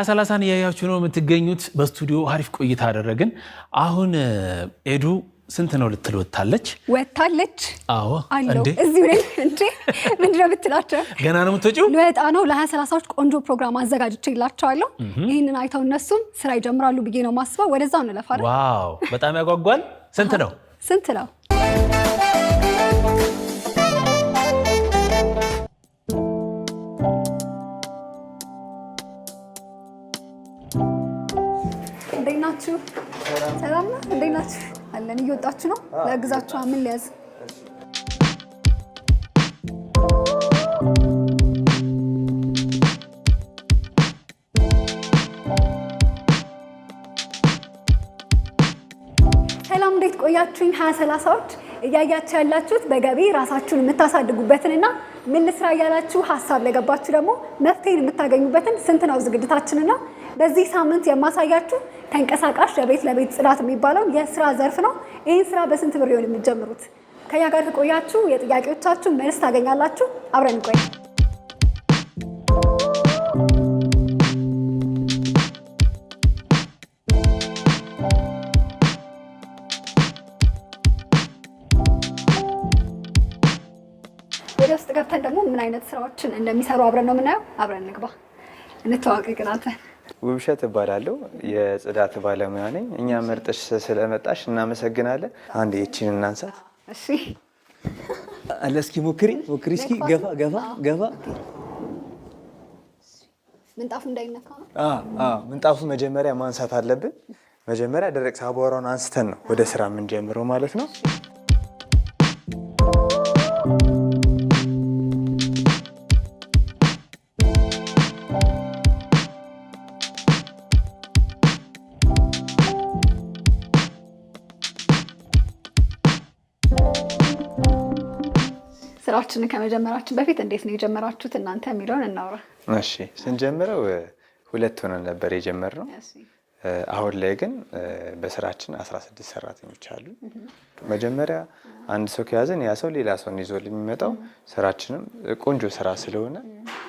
2030 ያያችሁ ነው የምትገኙት። በስቱዲዮ አሪፍ ቆይታ አደረግን። አሁን ኤዱ ስንት ነው ልትል ወጣለች? አዎ አለው እዚሁ ላይ እንዴ ምንድነው ብትላቸው ገና ነው የምትወጪው? ልወጣ ነው። ለ2030ዎች ቆንጆ ፕሮግራም አዘጋጅቼላቸዋለሁ። ይሄንን አይተው እነሱም ስራ ይጀምራሉ ብዬ ነው ማስበው። ወደዛው ነው ለፋረ። ዋው በጣም ያጓጓል። ስንት ነው? እንደናችሁ ሰላም ነው? እንደናችሁ አለን። እየወጣችሁ ነው? ለግዛችሁ ምን ሊያዝ ሰላም፣ እንዴት ቆያችሁኝ? 2030ዎች እያያችሁ ያላችሁት በገቢ ራሳችሁን የምታሳድጉበትንና ምን ልስራ ያላችሁ ሐሳብ ለገባችሁ ደግሞ መፍትሄን የምታገኙበትን ስንት ነው ዝግጅታችንን ነው። በዚህ ሳምንት የማሳያችሁ ተንቀሳቃሽ የቤት ለቤት ጽዳት የሚባለው የስራ ዘርፍ ነው። ይህን ስራ በስንት ብር ይሆን የምትጀምሩት? ከኛ ጋር ከቆያችሁ የጥያቄዎቻችሁ መልስ ታገኛላችሁ። አብረን እንቆይ። ወደ ውስጥ ገብተን ደግሞ ምን አይነት ስራዎችን እንደሚሰሩ አብረን ነው የምናየው። አብረን እንግባ። እንተዋወቅ። ቅናተ ውብሸት እባላለሁ። የጽዳት ባለሙያ ነኝ። እኛ መርጠሽ ስለመጣሽ እናመሰግናለን። አንድ እቺን እናንሳት። እሺ አለስኪ ሞክሪ እስኪ። ገፋ ምንጣፉ እንዳይነካ ነው። ምንጣፉ መጀመሪያ ማንሳት አለብን። መጀመሪያ ደረቅ አቧራውን አንስተን ነው ወደ ስራ የምንጀምረው ማለት ነው። ስራችንን ከመጀመራችን በፊት እንዴት ነው የጀመራችሁት እናንተ የሚለውን እናውራ። እሺ፣ ስንጀምረው ሁለት ሆነን ነበር የጀመርነው። አሁን ላይ ግን በስራችን 16 ሰራተኞች አሉ። መጀመሪያ አንድ ሰው ከያዘን ያ ሰው ሌላ ሰው ይዞ የሚመጣው ስራችንም ቆንጆ ስራ ስለሆነ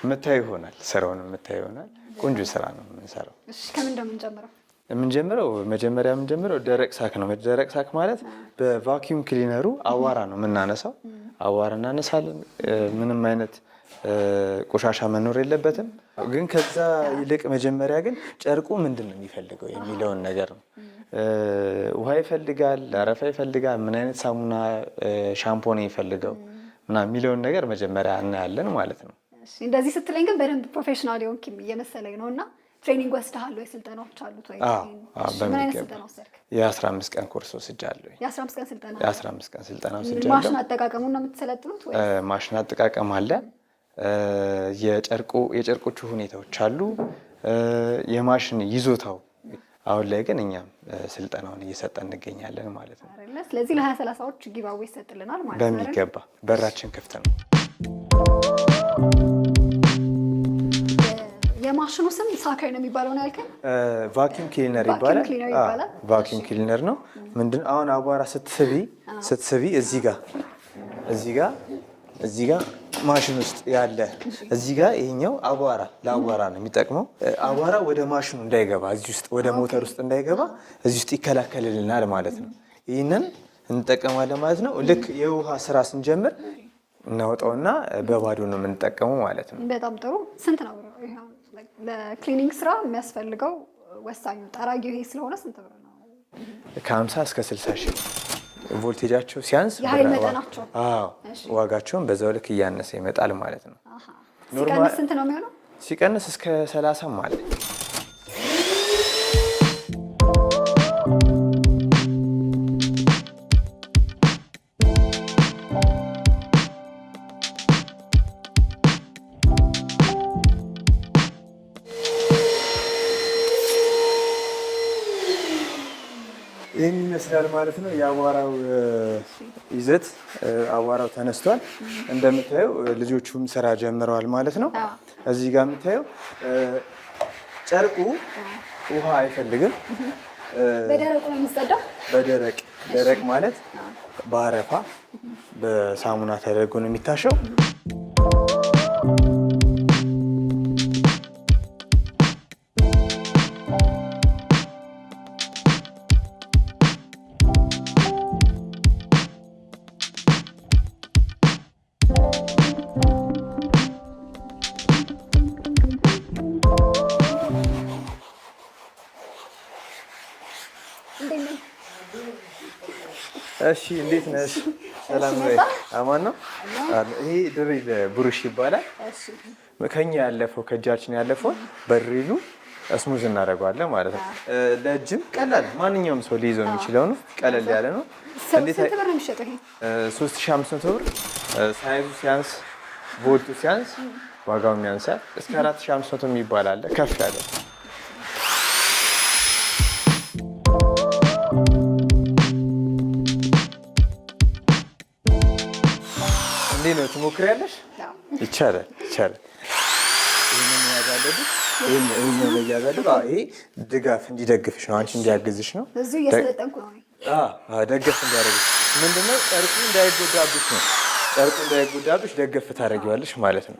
የምታዩ ይሆናል። ስራውን የምታዩ ይሆናል። ቆንጆ ስራ ነው የምንሰራው። እሺ፣ ከምን እንደምንጀምረው? መጀመሪያ የምንጀምረው ደረቅ ሳክ ነው። ደረቅ ሳክ ማለት በቫኪዩም ክሊነሩ አዋራ ነው የምናነሳው። አዋራ እናነሳለን። ምንም አይነት ቆሻሻ መኖር የለበትም። ግን ከዛ ይልቅ መጀመሪያ ግን ጨርቁ ምንድን ነው የሚፈልገው የሚለውን ነገር ነው። ውሃ ይፈልጋል፣ አረፋ ይፈልጋል፣ ምን አይነት ሳሙና ሻምፖ ነው ይፈልገው ምናምን የሚለውን ነገር መጀመሪያ እናያለን ማለት ነው። እንደዚህ ስትለኝ ግን በደንብ ፕሮፌሽናል ሆንክ እየመሰለኝ ነው። እና ትሬኒንግ ወስደሃል ወይ? ስልጠናዎች አሉት ወይ? ምን አይነት ስልጠና ወሰድክ? የ15 ቀን ኮርስ ወስጃለሁ። የ15 ቀን ስልጠና? የ15 ቀን ስልጠና ወስጃለሁ። ማሽን አጠቃቀሙን ነው የምትሰለጥኑት ወይ? ማሽን አጠቃቀም አለ። የጨርቆቹ ሁኔታዎች አሉ። የማሽን ይዞታው አሁን ላይ ግን እኛም ስልጠናውን እየሰጠን እንገኛለን ማለት ነው። ስለዚህ ለ2030ዎች ጊቫዌ ይሰጥልናል ማለት ነው። በሚገባ በራችን ክፍት ነው። የማሽኑ ስም ሳካይ ነው የሚባለው ነው ያልከኝ? ቫኪዩም ክሊነር ይባላል። ቫኪዩም ክሊነር ነው። ምንድነው አሁን አቧራ ስትስቢ እዚህ ጋር ማሽን ውስጥ ያለ እዚህ ጋር ይሄኛው ለአቧራ ነው የሚጠቅመው። አቧራ ወደ ማሽኑ እንዳይገባ እዚህ ውስጥ ወደ ሞተር ውስጥ እንዳይገባ እዚህ ውስጥ ይከላከልልናል ማለት ነው። ይህንን እንጠቀማለን ማለት ነው። ልክ የውሃ ስራ ስንጀምር እናወጣውና በባዶ ነው የምንጠቀመው ማለት ነው። በጣም ጥሩ። ስንት ነው ለክሊኒንግ ስራ የሚያስፈልገው ወሳኙ ጠራጊው ይሄ ስለሆነ ስንት ብር ነው? ከ50 እስከ 60 ሺህ ቮልቴጃቸው ሲያንስ የኃይል መጠናቸው ዋጋቸውን በዛው ልክ እያነሰ ይመጣል ማለት ነው። ሲቀንስ ስንት ነው የሚሆነው? ሲቀንስ እስከ 30 አለ። ይህን ይመስላል ማለት ነው። የአቧራው ይዘት አቧራው ተነስቷል። እንደምታየው ልጆቹም ስራ ጀምረዋል ማለት ነው። እዚህ ጋር የምታየው ጨርቁ ውሃ አይፈልግም። በደረቁ ነው የሚጸዳው። ደረቅ ማለት በአረፋ በሳሙና ተደርጎ ነው የሚታሸው። እሺ እንዴት ነሽ? ሰላም ነው? አማን ነው። ይሄ ድሪል ብሩሽ ይባላል። ከኛ ያለፈው ከእጃችን ያለፈው በድሪሉ ስሙዝ እናደርገዋለን ማለት ነው። ለእጅም ቀላል ማንኛውም ሰው ሊይዘው የሚችለው ነው። ቀለል ያለ ነው። ስንት ብር ነው የሚሸጠው ይሄ? 3500 ብር። ሳይዙ ሲያንስ ቮልቱ ሲያንስ ዋጋውም ያንሳል። እስከ 4500 የሚባል አለ ከፍ ያለ። እንዴት ነው ትሞክሪያለሽ? ይቻላል ይቻላል። ይሄንን ያዛለዱ ይሄ ድጋፍ እንዲደግፍሽ ነው፣ አንቺ እንዲያግዝሽ ነው። እዚሁ እየሰለጠንኩ ነው። ደገፍ እንዲያደርግሽ ምንድነው ጨርቁ እንዳይጎዳብሽ ነው። ጨርቁ እንዳይጎዳብሽ ደገፍ ታደርጊዋለሽ ማለት ነው።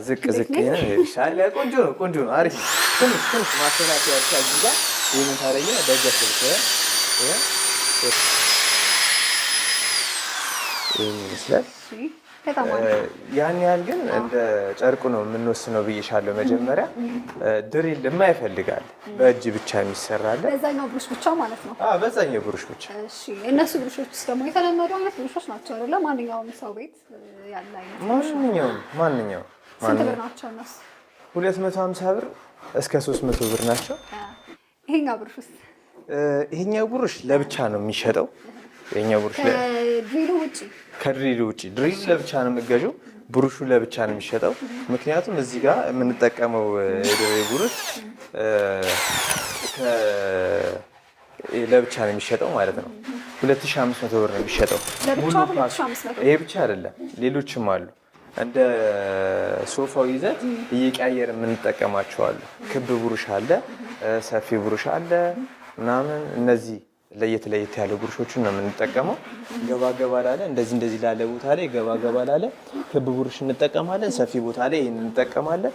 ዝቅ ዝቅ ይሻል። ቆንጆ ነው ቆንጆ ነው። አሪፍ ትንሽ ማስተካከያ ያልቻል ጋር ይሄንን ታረጊ ደገፍ ይችላል። ይሄን ይመስላል። ያን ያህል ግን እንደ ጨርቁ ነው የምንወስነው ብዬሻለሁ። መጀመሪያ ድሪል የማይፈልጋል በእጅ ብቻ የሚሰራል። በዛኛው ብሩሽ ብቻ ማለት ነው። በዛኛው ብሩሽ ብቻ። እሺ እነሱ ብሩሾች ደግሞ የተለመዱ አይነት ብሩሾች ናቸው አይደለ? ማንኛውም ሰው ቤት ያለ አይነት ማንኛውም ስንት ብር ናቸው እነሱ? 250 ብር እስከ 300 ብር ናቸው። ይሄኛው ብሩሽ ውስጥ ይሄኛው ብሩሽ ለብቻ ነው የሚሸጠው። ይሄኛው ብሩሽ ከድሪሉ ውጪ ድሪሉ ለብቻ ነው የሚገኘው፣ ብሩሹ ለብቻ ነው የሚሸጠው። ምክንያቱም እዚህ ጋር የምንጠቀመው የድሪል ብሩሽ ለብቻ ነው የሚሸጠው ማለት ነው። 2500 ብር ነው የሚሸጠው። ይሄ ብቻ አይደለም፣ ሌሎችም አሉ። እንደ ሶፋው ይዘት እየቀያየር የምንጠቀማቸው አሉ። ክብ ብሩሽ አለ፣ ሰፊ ብሩሽ አለ ምናምን። እነዚህ ለየት ለየት ያለ ብሩሾችን ነው የምንጠቀመው። ገባ ገባ ላለ እንደዚህ ላለ ቦታ ላይ ገባ ገባ ላለ ክብ ብሩሽ እንጠቀማለን። ሰፊ ቦታ ላይ ይሄን እንጠቀማለን።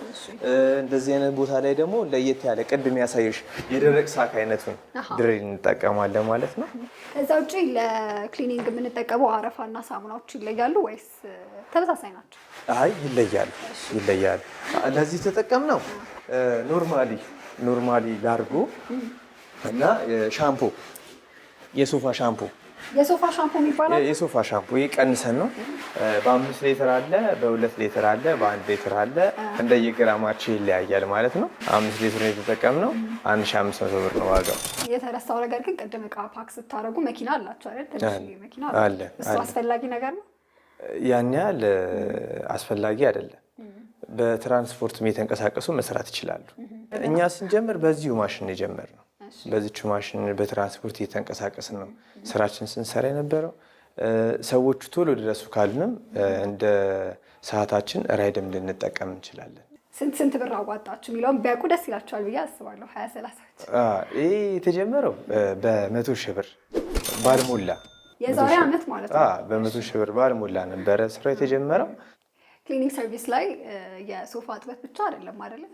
እንደዚህ አይነት ቦታ ላይ ደግሞ ለየት ያለ ቅድም ያሳየሽ የደረቅ ሳክ አይነቱን ድሪል እንጠቀማለን ማለት ነው። ከዛ ውጪ ለክሊኒንግ የምንጠቀመው አረፋና ሳሙናዎች ይለያሉ ወይስ ተመሳሳይ ናቸው? አይ ይለያሉ። ለዚህ ተጠቀምነው ኖርማሊ ላርጎ እና ሻምፖ የሶፋ ሻምፖ የሚባለው የሶፋ ሻምፖ ቀንሰን ነው። በ5 ሊትር አለ፣ በ2 ሊትር አለ፣ በ1 ሊትር አለ። እንደየግራማቸው ይለያያል ማለት ነው። 5 ሊትር የተጠቀምነው 1500 ብር ነው ዋጋው። የተረሳው ነገር ግን ቅድም እቃ ፓክ ስታደርጉ መኪና አላቸው አይደል? ትንሽ መኪና አለ። እሱ አስፈላጊ ነገር ነው። ያን ያህል አስፈላጊ አይደለም። በትራንስፖርት የተንቀሳቀሱ መስራት ይችላሉ። እኛ ስንጀምር በዚሁ ማሽን የጀመርነው በዚቹ ማሽን በትራንስፖርት እየተንቀሳቀስን ነው ስራችን ስንሰራ የነበረው። ሰዎቹ ቶሎ ድረሱ ካሉንም እንደ ሰዓታችን ራይድም ልንጠቀም እንችላለን። ስንት ብር አዋጣችሁ የሚለውን ቢያውቁ ደስ ይላቸዋል ብዬ አስባለሁ። 20-30 ይሄ የተጀመረው በ100 ሺህ ብር ባልሞላ የዛሬ ዓመት ማለት ነው። በ100 ሺህ ብር ባልሞላ ነበረ ስራው የተጀመረው። ክሊኒክ ሰርቪስ ላይ የሶፋ እጥበት ብቻ አይደለም አይደለም?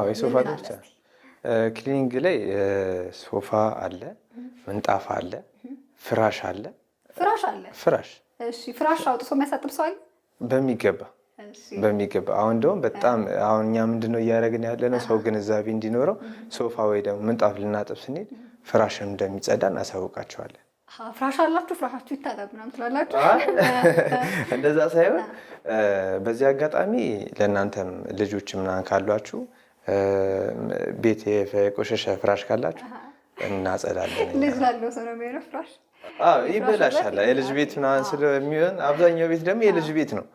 የሶፋ እጥበት ብቻ ክሊኒክ ላይ ሶፋ አለ፣ ምንጣፍ አለ፣ ፍራሽ አለ። ፍራሽ እሺ፣ ፍራሽ አውጥቶ የሚያሳጥብ ሰው አለ? በሚገባ አሁን እንደውም በጣም አሁን እኛ ምንድነው እያደረግን ያለነው ሰው ግንዛቤ እንዲኖረው ሶፋ ወይ ደግሞ ምንጣፍ ልናጥብ ስንል ፍራሽን እንደሚጸዳ እናሳውቃቸዋለን። ፍራሽ አላችሁ፣ ፍራሻችሁ ይታጠብ ምናምን ትላላችሁ? እንደዛ ሳይሆን በዚህ አጋጣሚ ለእናንተም ልጆች ምናምን ካሏችሁ ቤት የቆሸሸ ፍራሽ ካላችሁ እናጸዳለን። ልጅ ላለው ሰው ነው የሚሆነው ፍራሽ። ይበላሻል። የልጅ ቤት ምናምን ስለሚሆን አብዛኛው ቤት ደግሞ የልጅ ቤት ነው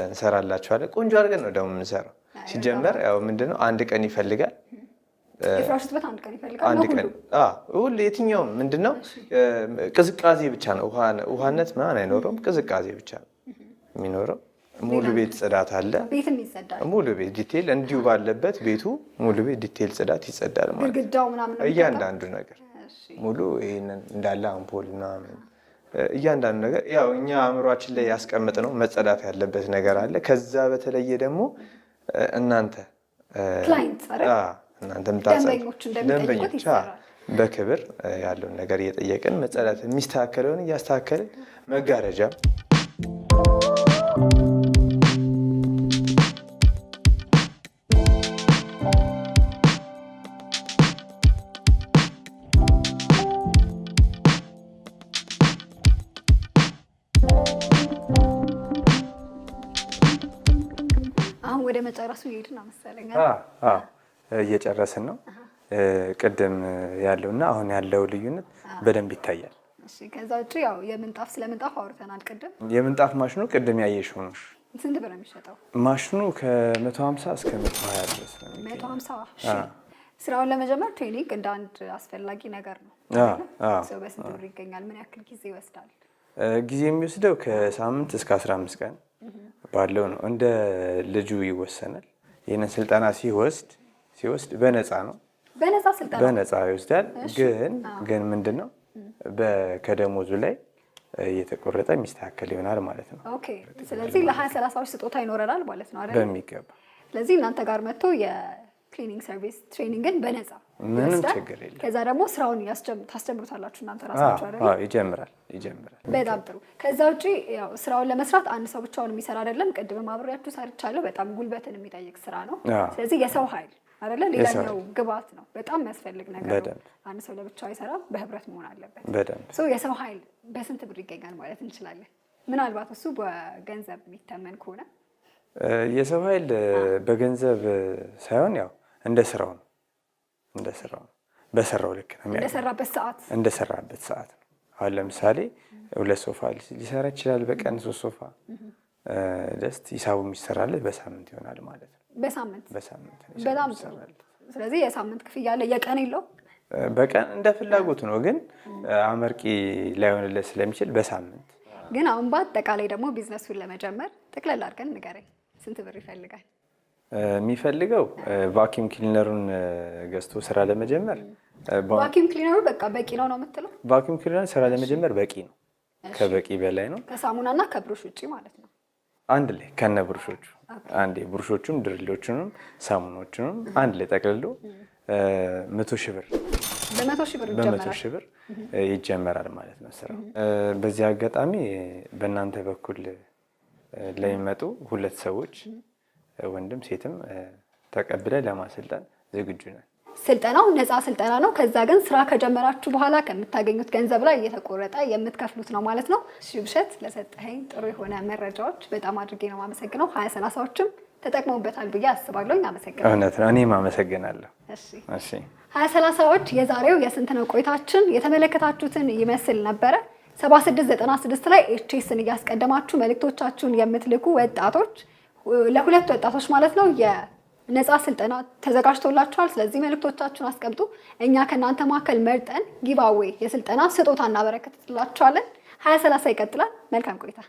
እንሰራላችኋለን። ቆንጆ አድርገን ነው ደግሞ የምንሰራው። ሲጀመር ያው ምንድነው አንድ ቀን ይፈልጋል። የፍራሽ እጥበት አንድ ቀን ይፈልጋል። አንድ ቀን ሁሉ የትኛውም ምንድነው ቅዝቃዜ ብቻ ነው። ውሃነት ምናምን አይኖረውም። ቅዝቃዜ ብቻ ነው የሚኖረው። ሙሉ ቤት ጽዳት አለ። ቤትም ይጸዳል። ሙሉ ቤት ዲቴል እንዲሁ ባለበት ቤቱ ሙሉ ቤት ዲቴል ጽዳት ይጸዳል ማለት ነው። ግድግዳው ምናምን እያንዳንዱ ነገር ሙሉ ይሄንን እንዳለ አምፖል ምናምን እያንዳንዱ ነገር ያው እኛ አእምሯችን ላይ ያስቀምጥነው መጸዳት ያለበት ነገር አለ። ከዛ በተለየ ደግሞ እናንተ ክላይንት ደንበኞች በክብር ያለውን ነገር እየጠየቅን መጸዳት የሚስተካከለውን እያስተካከልን መጋረጃ መጨረሱ ይሄድና መሰለኝ። እየጨረስን ነው። ቅድም ያለውና አሁን ያለው ልዩነት በደንብ ይታያል። እሺ ከዛ ውጪ ያው ስለምንጣፍ አውርተናል ቅድም። የምንጣፍ ማሽኑ ቅድም ያየሽው ነው። ስንት ብር ነው የሚሸጠው? ማሽኑ ከ150 እስከ 120 ድረስ ነው። 150። እሺ ስራውን ለመጀመር ትሬኒንግ እንደ አንድ አስፈላጊ ነገር ነው። ሰው በስንት ብር ይገኛል? ምን ያክል ጊዜ ይወስዳል? ጊዜ የሚወስደው ከሳምንት እስከ 15 ቀን ባለው ነው። እንደ ልጁ ይወሰናል። ይህንን ስልጠና ሲወስድ በነፃ ነው። በነፃ ስልጠና በነፃ ይወስዳል። ግን ምንድነው ከደሞዙ ላይ እየተቆረጠ የሚስተካከል ይሆናል ማለት ነው። ኦኬ። ስለዚህ ለ20-30ዎች ስጦታ ይኖረናል ማለት ነው አይደል? በሚገባ። ስለዚህ እናንተ ጋር መጥቶ የክሊኒንግ ሰርቪስ ትሬኒንግን በነፃ ምንም ችግር የለም። ከዛ ደግሞ ስራውን ታስጀምሩታላችሁ እናንተ ራሳችሁ አይደል? ይጀምራል። በጣም ጥሩ። ከዛ ውጪ ያው ስራውን ለመስራት አንድ ሰው ብቻውን የሚሰራ አይደለም። ቅድም አብሬያችሁ ሰርቻለሁ። በጣም ጉልበትን የሚጠይቅ ስራ ነው። ስለዚህ የሰው ኃይል አይደለ? ሌላኛው ግብአት ነው። በጣም የሚያስፈልግ ነገር ነው። አንድ ሰው ለብቻው አይሰራም፣ በህብረት መሆን አለበት። የሰው ኃይል በስንት ብር ይገኛል ማለት እንችላለን? ምናልባት እሱ በገንዘብ የሚተመን ከሆነ የሰው ኃይል በገንዘብ ሳይሆን ያው እንደ ስራው ነው። በሰራው ልክ ነው። እንደሰራበት ሰዓት ነው። አሁን ለምሳሌ 2 ሶፋ ሊሰራ ይችላል በቀን 3 ሶፋ ደስት ሂሳቡ የሚሰራለት በሳምንት ይሆናል ማለት ነው። በሳምንት በጣም ጥሩ። ስለዚህ የሳምንት ክፍያ አለ፣ የቀን የለው። በቀን እንደ ፍላጎቱ ነው፣ ግን አመርቂ ላይሆንለት ስለሚችል በሳምንት። ግን አሁን በአጠቃላይ ደግሞ ቢዝነሱን ለመጀመር ጠቅለል አድርገን ንገረኝ፣ ስንት ብር ይፈልጋል? የሚፈልገው ቫኪዩም ክሊነሩን ገዝቶ ስራ ለመጀመር ቫኪዩም ክሊነሩ በቂ ነው የምትለው? ቫኪዩም ክሊነር ስራ ለመጀመር በቂ ነው፣ ከበቂ በላይ ነው። ከሳሙናና ከብሩሽ ውጪ ማለት ነው። አንድ ላይ ከነ ብሩሾቹ ብሩሾቹም ድሪሎቹንም ሳሙኖቹንም አንድ ላይ ጠቅልሎ 100 ሺህ ብር ይጀመራል ማለት ነው ስራው። በዚህ አጋጣሚ በእናንተ በኩል ለሚመጡ 2 ሰዎች ወንድም ሴትም ተቀብለ ለማሰልጠን ዝግጁ ነን። ስልጠናው ነፃ ስልጠና ነው። ከዛ ግን ስራ ከጀመራችሁ በኋላ ከምታገኙት ገንዘብ ላይ እየተቆረጠ የምትከፍሉት ነው ማለት ነው። ውብሸት ለሰጠኸኝ ጥሩ የሆነ መረጃዎች በጣም አድርጌ ነው የማመሰግነው። 20-30ዎችም ተጠቅመውበታል ብዬ አስባለሁ። አመሰግናለሁ። እውነት ነው፣ እኔም አመሰግናለሁ። እሺ 20-30ዎች የዛሬው የስንት ነው ቆይታችን የተመለከታችሁትን ይመስል ነበረ። 7696 ላይ ኤችኤስን እያስቀደማችሁ መልእክቶቻችሁን የምትልኩ ወጣቶች ለ2 ወጣቶች ማለት ነው ነፃ ስልጠና ተዘጋጅቶላችኋል። ስለዚህ መልእክቶቻችሁን አስቀምጡ። እኛ ከእናንተ መካከል መርጠን ጊቭአዌይ የስልጠና ስጦታ እናበረከትላችኋለን። 20-30 ይቀጥላል። መልካም ቆይታ።